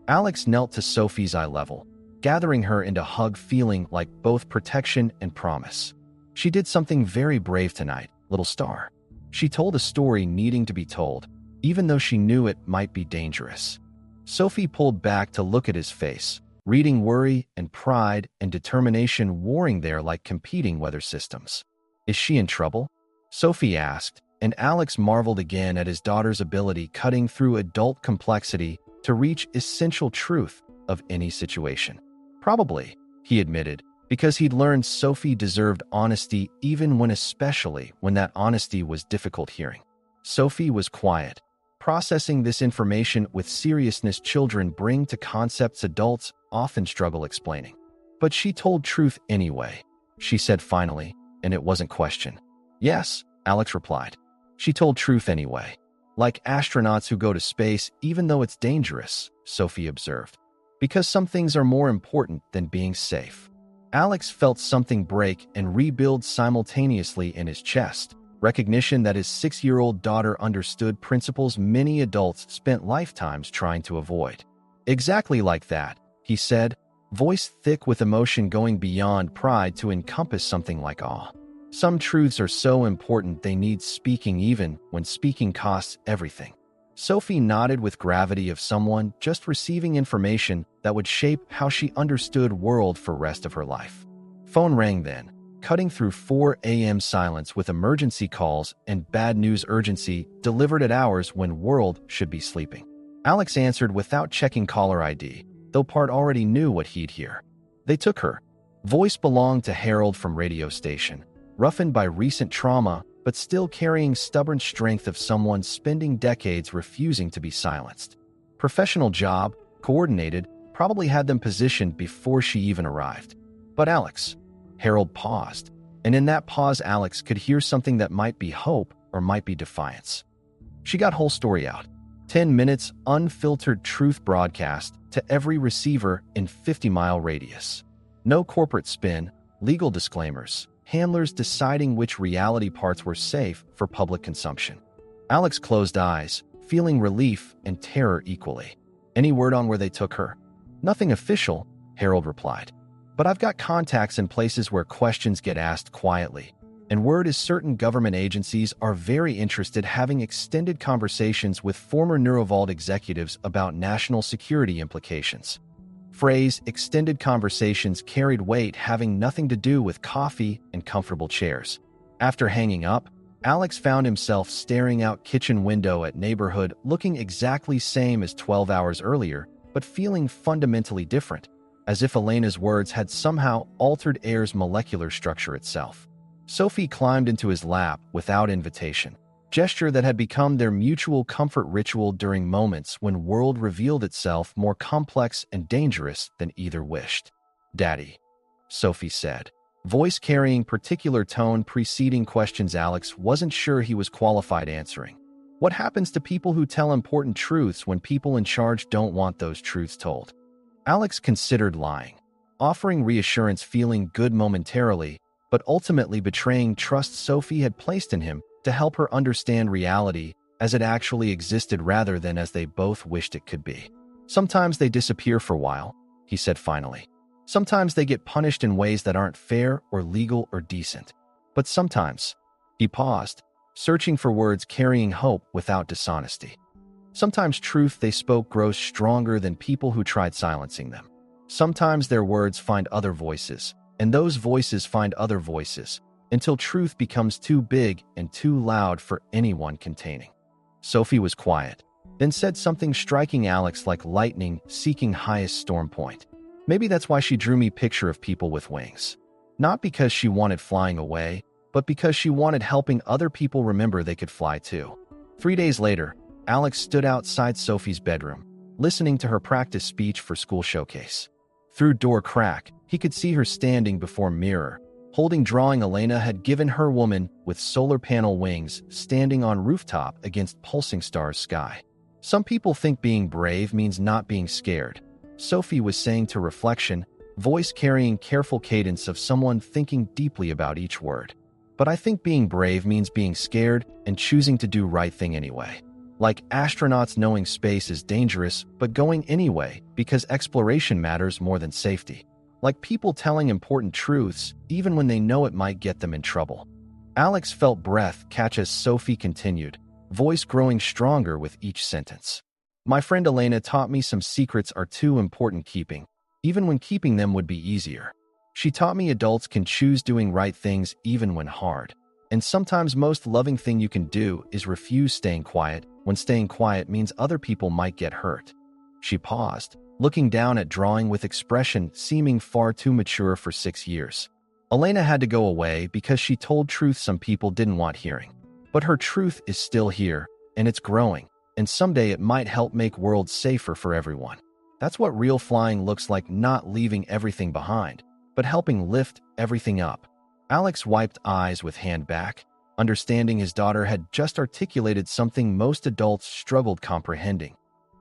Alex knelt to Sophie's eye level, gathering her into a hug feeling like both protection and promise. "She did something very brave tonight, little star." She told a story needing to be told, even though she knew it might be dangerous. Sophie pulled back to look at his face, reading worry and pride and determination warring there like competing weather systems. "Is she in trouble?" Sophie asked, and Alex marveled again at his daughter's ability cutting through adult complexity to reach essential truth of any situation. "Probably," he admitted, because he'd learned Sophie deserved honesty especially when that honesty was difficult hearing. Sophie was quiet, processing this information with seriousness children bring to concepts adults often struggle explaining. "But she told truth anyway," she said finally, and it wasn't question. "Yes," Alex replied. "She told truth anyway. Like astronauts who go to space even though it's dangerous," Sophie observed. "Because some things are more important than being safe." Alex felt something break and rebuild simultaneously in his chest, recognition that his 6-year-old daughter understood principles many adults spent lifetimes trying to avoid. "Exactly like that," he said, voice thick with emotion going beyond pride to encompass something like awe. "Some truths are so important they need speaking even when speaking costs everything." Sophie nodded with gravity of someone just receiving information that would shape how she understood world for rest of her life. Phone rang then, cutting through 4 a.m. silence with emergency calls and bad news urgency delivered at hours when world should be sleeping. Alex answered without checking caller ID, though part already knew what he'd hear. "They took her." Voice belonged to Harold from radio station, roughened by recent trauma, but still carrying stubborn strength of someone spending decades refusing to be silenced. Professional job, coordinated, probably had them positioned before she even arrived. "But Alex," Harold paused, and in that pause Alex could hear something that might be hope or might be defiance. She got whole story out. 10 minutes unfiltered truth broadcast to every receiver in 50-mile radius. No corporate spin, legal disclaimers, handlers deciding which reality parts were safe for public consumption. Alex closed eyes, feeling relief and terror equally. "Any word on where they took her?" "Nothing official," Harold replied. "But I've got contacts in places where questions get asked quietly. And word is certain government agencies are very interested having extended conversations with former NeuroVault executives about national security implications." Phrase extended conversations carried weight having nothing to do with coffee and comfortable chairs. After hanging up, Alex found himself staring out kitchen window at neighborhood looking exactly same as 12 hours earlier, but feeling fundamentally different, as if Elena's words had somehow altered air's molecular structure itself. Sophie climbed into his lap without invitation, gesture that had become their mutual comfort ritual during moments when world revealed itself more complex and dangerous than either wished. "Daddy," Sophie said, voice carrying particular tone preceding questions Alex wasn't sure he was qualified answering. What happens to people who tell important truths when people in charge don't want those truths told? Alex considered lying, offering reassurance, feeling good momentarily, but ultimately betraying trust Sophie had placed in him to help her understand reality as it actually existed rather than as they both wished it could be. "Sometimes they disappear for a while," he said finally. Sometimes they get punished in ways that aren't fair or legal or decent. But sometimes, he paused, searching for words carrying hope without dishonesty. Sometimes truth they spoke grows stronger than people who tried silencing them. Sometimes their words find other voices, and those voices find other voices, until truth becomes too big and too loud for anyone containing. Sophie was quiet, then said something striking Alex like lightning seeking highest storm point. Maybe that's why she drew me picture of people with wings. Not because she wanted flying away, but because she wanted helping other people remember they could fly too. 3 days later, Alex stood outside Sophie's bedroom, listening to her practice speech for school showcase. Through door crack, he could see her standing before mirror, holding drawing Elena had given her woman with solar panel wings standing on rooftop against pulsing stars sky. Some people think being brave means not being scared, Sophie was saying to reflection, voice carrying careful cadence of someone thinking deeply about each word. But I think being brave means being scared and choosing to do right thing anyway. Like astronauts knowing space is dangerous but going anyway because exploration matters more than safety. Like people telling important truths even when they know it might get them in trouble. Alex felt breath catch as Sophie continued, voice growing stronger with each sentence. My friend Elena taught me some secrets are too important keeping, even when keeping them would be easier. She taught me adults can choose doing right things even when hard. And sometimes most loving thing you can do is refuse staying quiet when staying quiet means other people might get hurt. She paused, looking down at drawing with expression seeming far too mature for 6 years. Elena had to go away because she told truth some people didn't want hearing. But her truth is still here, and it's growing, and someday it might help make worlds safer for everyone. That's what real flying looks like, not leaving everything behind, but helping lift everything up. Alex wiped eyes with hand back, understanding his daughter had just articulated something most adults struggled comprehending.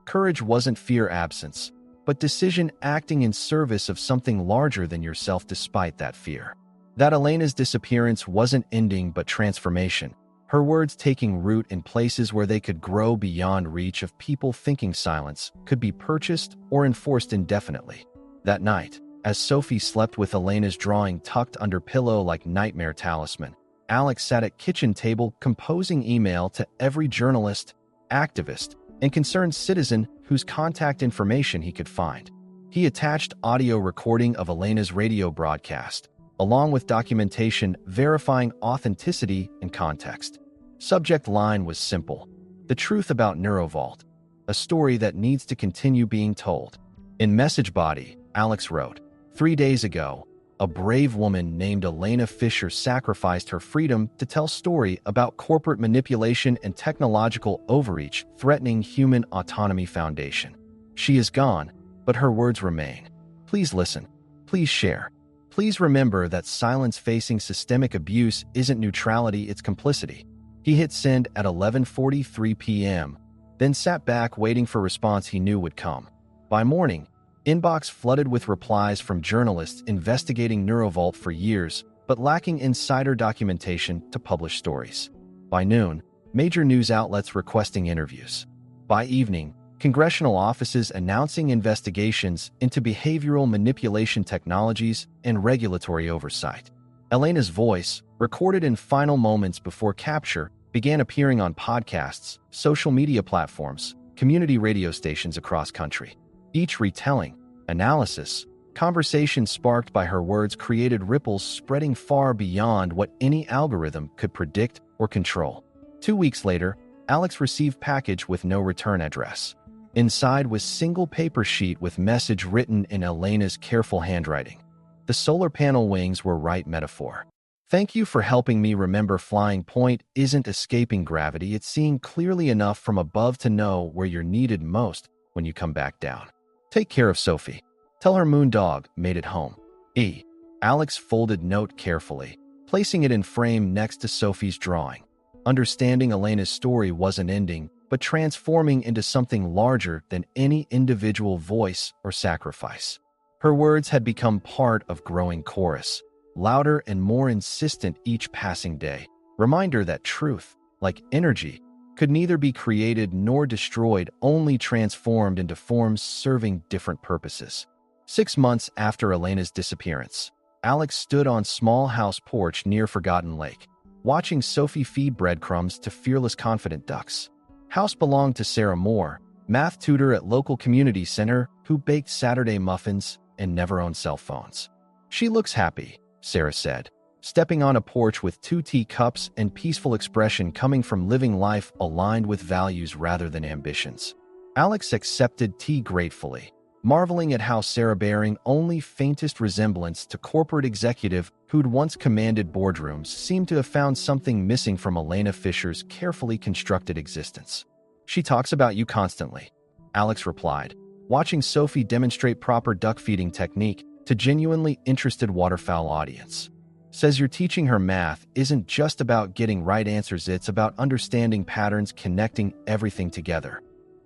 Courage wasn't fear absence, but decision acting in service of something larger than yourself despite that fear. That Elena's disappearance wasn't ending but transformation, her words taking root in places where they could grow beyond reach of people thinking silence could be purchased or enforced indefinitely. That night, as Sophie slept with Elena's drawing tucked under pillow like nightmare talisman, Alex sat at kitchen table composing email to every journalist, activist, and concerned citizen whose contact information he could find. He attached audio recording of Elena's radio broadcast, along with documentation verifying authenticity and context. Subject line was simple: the truth about NeuroVault, a story that needs to continue being told. In message body, Alex wrote, 3 days ago, a brave woman named Elena Fisher sacrificed her freedom to tell story about corporate manipulation and technological overreach threatening human autonomy foundation. She is gone, but her words remain. Please listen. Please share. Please remember that silence facing systemic abuse isn't neutrality, it's complicity. He hit send at 11:43 p.m., then sat back waiting for response he knew would come. By morning, inbox flooded with replies from journalists investigating NeuroVault for years, but lacking insider documentation to publish stories. By noon, major news outlets requesting interviews. By evening, congressional offices announcing investigations into behavioral manipulation technologies and regulatory oversight. Elena's voice, recorded in final moments before capture, began appearing on podcasts, social media platforms, community radio stations across country. Each retelling, analysis, conversation sparked by her words created ripples spreading far beyond what any algorithm could predict or control. 2 weeks later, Alex received package with no return address. Inside was single paper sheet with message written in Elena's careful handwriting. The solar panel wings were right metaphor. Thank you for helping me remember flying. Point isn't escaping gravity, it's seeing clearly enough from above to know where you're needed most when you come back down. Take care of Sophie. Tell her Moondog made it home. E. Alex folded note carefully, placing it in frame next to Sophie's drawing. Understanding Elena's story wasn't ending, but transforming into something larger than any individual voice or sacrifice. Her words had become part of growing chorus, louder and more insistent each passing day. Reminder that truth, like energy, could neither be created nor destroyed, only transformed into forms serving different purposes. 6 months after Elena's disappearance, Alex stood on small house porch near Forgotten Lake, watching Sophie feed breadcrumbs to fearless confident ducks. House belonged to Sarah Moore, math tutor at local community center who baked Saturday muffins and never owned cell phones. "She looks happy," Sarah said, stepping on a porch with 2 teacups and peaceful expression coming from living life aligned with values rather than ambitions. Alex accepted tea gratefully, marveling at how Sarah, bearing only faintest resemblance to corporate executive who'd once commanded boardrooms, seemed to have found something missing from Elena Fisher's carefully constructed existence. "She talks about you constantly," Alex replied, watching Sophie demonstrate proper duck feeding technique to genuinely interested waterfowl audience. "Says you're teaching her math isn't just about getting right answers, it's about understanding patterns, connecting everything together."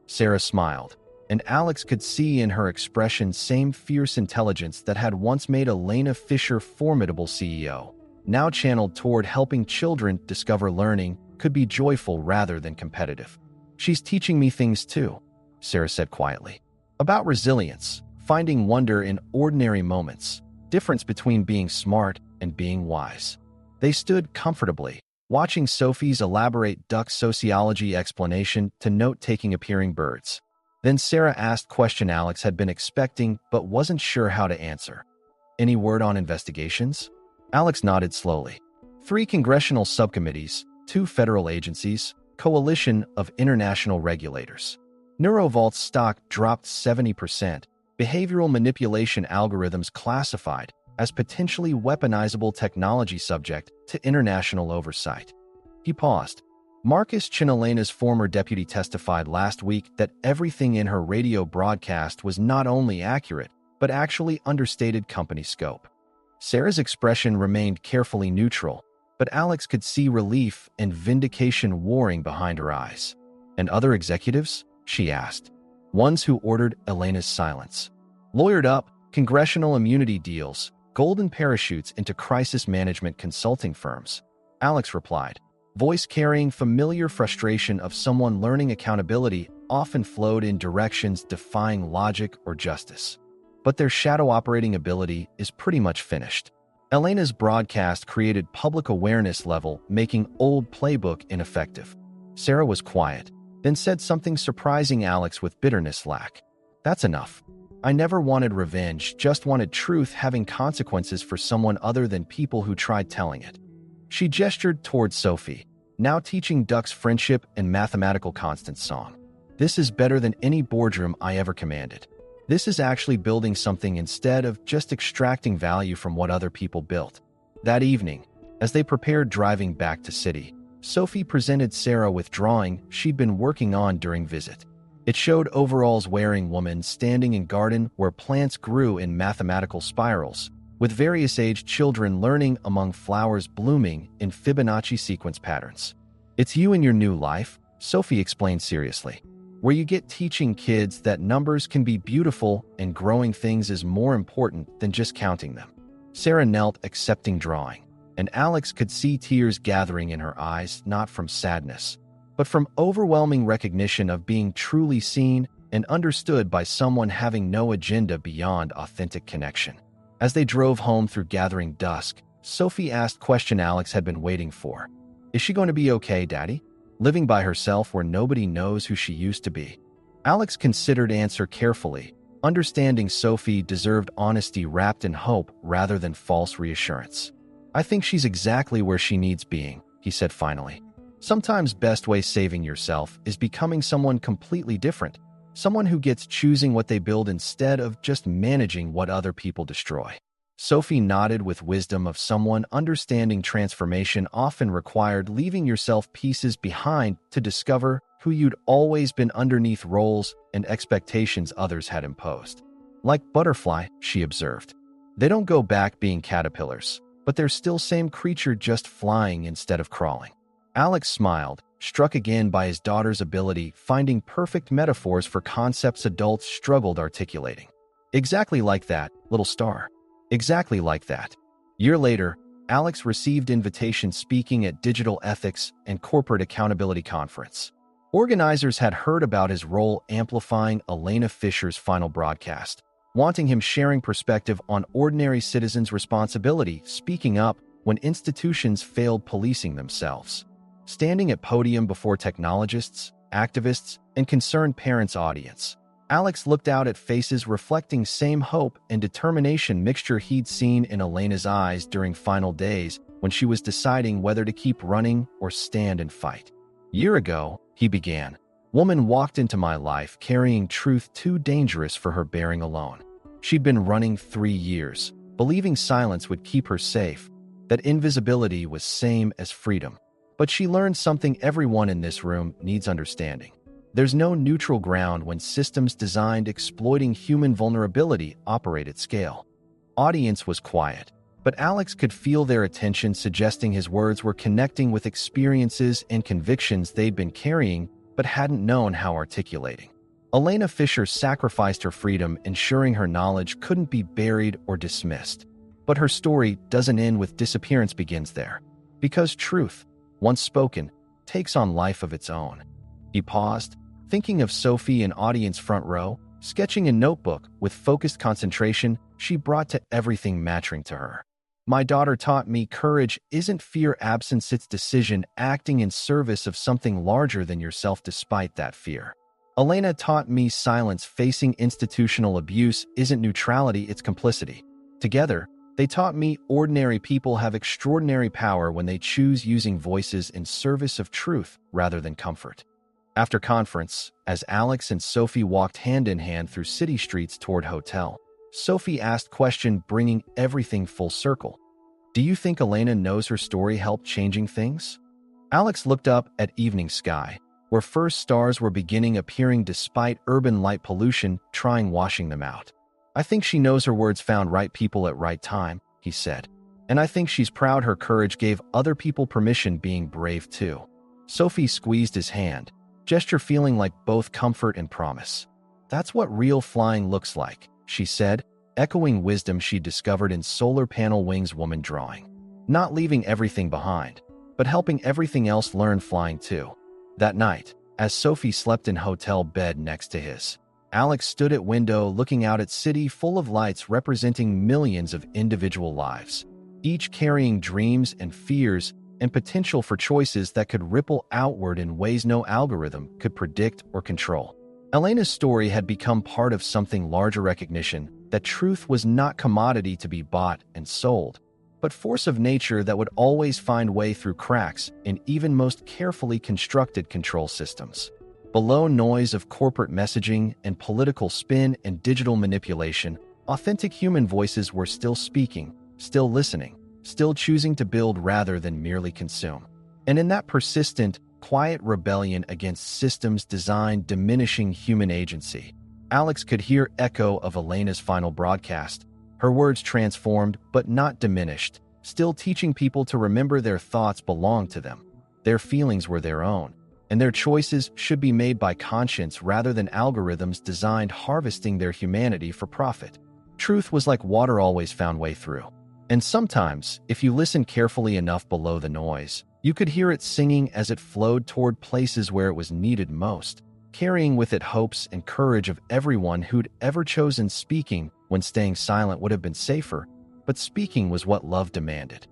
Sarah smiled, and Alex could see in her expression same fierce intelligence that had once made Elena Fisher formidable CEO, now channeled toward helping children discover learning could be joyful rather than competitive. "She's teaching me things too," Sarah said quietly. "About resilience, finding wonder in ordinary moments, difference between being smart and being wise." They stood comfortably, watching Sophie's elaborate duck sociology explanation to note-taking appearing birds. Then Sarah asked question Alex had been expecting but wasn't sure how to answer. "Any word on investigations?" Alex nodded slowly. 3 congressional subcommittees, 2 federal agencies, coalition of international regulators. NeuroVault's stock dropped 70%, behavioral manipulation algorithms classified as potentially weaponizable technology subject to international oversight. He paused. Marcus Chinelena's former deputy testified last week that everything in her radio broadcast was not only accurate, but actually understated company scope. Sarah's expression remained carefully neutral, but Alex could see relief and vindication warring behind her eyes. "And other executives?" she asked. "Ones who ordered Elena's silence. Lawyered up, congressional immunity deals, golden parachutes into crisis management consulting firms," Alex replied, voice carrying familiar frustration of someone learning accountability often flowed in directions defying logic or justice. "But their shadow operating ability is pretty much finished. Elena's broadcast created public awareness level, making old playbook ineffective." Sarah was quiet, then said something surprising Alex with bitterness lack. "That's enough. I never wanted revenge, just wanted truth having consequences for someone other than people who tried telling it." She gestured towards Sophie, now teaching ducks friendship and mathematical constant song. "This is better than any boardroom I ever commanded. This is actually building something instead of just extracting value from what other people built." That evening, as they prepared driving back to city, Sophie presented Sarah with drawing she'd been working on during visit. It showed overalls-wearing woman standing in garden where plants grew in mathematical spirals, with various aged children learning among flowers blooming in Fibonacci sequence patterns. "It's you in your new life," Sophie explained seriously, "where you get teaching kids that numbers can be beautiful and growing things is more important than just counting them." Sarah knelt, accepting drawing, and Alex could see tears gathering in her eyes, not from sadness, but from overwhelming recognition of being truly seen and understood by someone having no agenda beyond authentic connection. As they drove home through gathering dusk, Sophie asked question Alex had been waiting for. "Is she going to be okay, Daddy? Living by herself where nobody knows who she used to be?" Alex considered answer carefully, understanding Sophie deserved honesty wrapped in hope rather than false reassurance. "I think she's exactly where she needs being," he said finally. "Sometimes best way saving yourself is becoming someone completely different, someone who gets choosing what they build instead of just managing what other people destroy." Sophie nodded with wisdom of someone understanding transformation often required leaving yourself pieces behind to discover who you'd always been underneath roles and expectations others had imposed. "Like butterfly," she observed. "They don't go back being caterpillars, but they're still same creature, just flying instead of crawling." Alex smiled, struck again by his daughter's ability finding perfect metaphors for concepts adults struggled articulating. "Exactly like that, little star. Exactly like that." Year later, Alex received invitation speaking at Digital Ethics and Corporate Accountability Conference. Organizers had heard about his role amplifying Elena Fisher's final broadcast, wanting him sharing perspective on ordinary citizens' responsibility, speaking up when institutions failed policing themselves. Standing at podium before technologists, activists, and concerned parents' audience, Alex looked out at faces reflecting same hope and determination mixture he'd seen in Elena's eyes during final days when she was deciding whether to keep running or stand and fight. "Year ago," he began, "woman walked into my life carrying truth too dangerous for her bearing alone. She'd been running 3 years, believing silence would keep her safe, that invisibility was same as freedom. But she learned something everyone in this room needs understanding. There's no neutral ground when systems designed exploiting human vulnerability operate at scale." Audience was quiet, but Alex could feel their attention, suggesting his words were connecting with experiences and convictions they'd been carrying but hadn't known how articulating. Elena Fisher sacrificed her freedom, ensuring her knowledge couldn't be buried or dismissed. But her story doesn't end with disappearance, begins there. Because truth, once spoken, takes on life of its own. He paused, thinking of Sophie in audience front row, sketching a notebook with focused concentration she brought to everything mattering to her. "My daughter taught me courage isn't fear absence, it's decision, acting in service of something larger than yourself despite that fear. Elena taught me silence facing institutional abuse isn't neutrality, it's complicity. Together, they taught me ordinary people have extraordinary power when they choose using voices in service of truth rather than comfort." After conference, as Alex and Sophie walked hand in hand through city streets toward hotel, Sophie asked question, bringing everything full circle. "Do you think Elena knows her story helped changing things?" Alex looked up at evening sky, where first stars were beginning appearing despite urban light pollution trying washing them out. "I think she knows her words found right people at right time," he said. "And I think she's proud her courage gave other people permission, being brave too." Sophie squeezed his hand, gesture feeling like both comfort and promise. "That's what real flying looks like," she said, echoing wisdom she discovered in solar panel wings woman drawing. "Not leaving everything behind, but helping everything else learn flying too." That night, as Sophie slept in hotel bed next to his, Alex stood at window looking out at city full of lights representing millions of individual lives, each carrying dreams and fears and potential for choices that could ripple outward in ways no algorithm could predict or control. Elena's story had become part of something larger, recognition that truth was not commodity to be bought and sold, but force of nature that would always find way through cracks in even most carefully constructed control systems. Below noise of corporate messaging and political spin and digital manipulation, authentic human voices were still speaking, still listening, still choosing to build rather than merely consume. And in that persistent, quiet rebellion against systems designed diminishing human agency, Alex could hear echo of Elena's final broadcast, her words transformed but not diminished, still teaching people to remember their thoughts belonged to them, their feelings were their own, and their choices should be made by conscience rather than algorithms designed harvesting their humanity for profit. Truth was like water, always found way through. And sometimes, if you listen carefully enough below the noise, you could hear it singing as it flowed toward places where it was needed most, carrying with it hopes and courage of everyone who'd ever chosen speaking when staying silent would have been safer, but speaking was what love demanded.